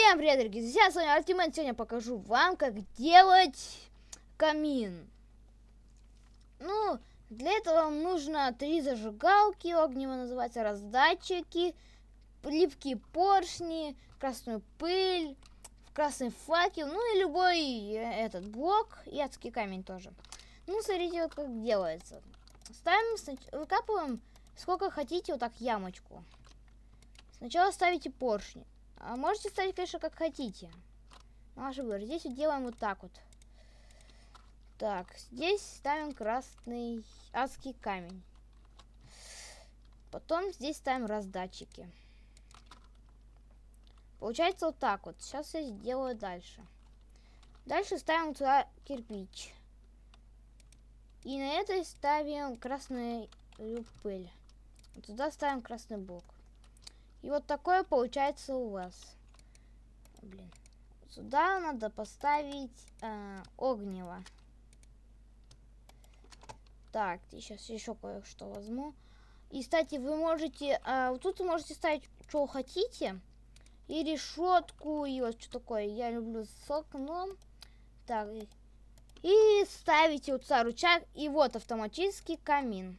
Всем привет, дорогие друзья, с вами Артемон. Сегодня покажу вам, как делать камин. Ну, для этого вам нужно 3 зажигалки, огнево называется, раздатчики, липкие поршни, красную пыль, красный факел, ну и любой этот блок и адский камень тоже. Ну, смотрите, вот как делается. Ставим, выкапываем сколько хотите, вот так ямочку. Сначала ставите поршни. А можете ставить, конечно, как хотите. Ваш выбор. Здесь вот делаем вот так вот. Так, здесь ставим красный адский камень. Потом здесь ставим раздатчики. Получается вот так вот. Сейчас я сделаю дальше. Дальше ставим туда кирпич. И на этой ставим красную пыль. Туда ставим красный блок. И вот такое получается у вас. Блин. Сюда надо поставить огнево. Так, сейчас еще кое-что возьму. И, кстати, вы можете... тут вы можете ставить, что хотите. И решетку, и вот что такое. Я люблю с окном. Так. И ставите вот сюда рычаг. И вот автоматический камин.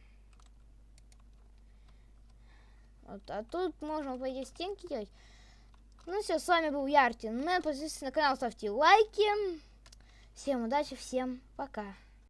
Вот, а тут можно, по идее, стенки делать. Ну все, с вами был я, Артемон. Подписывайтесь на канал, ставьте лайки. Всем удачи, всем пока.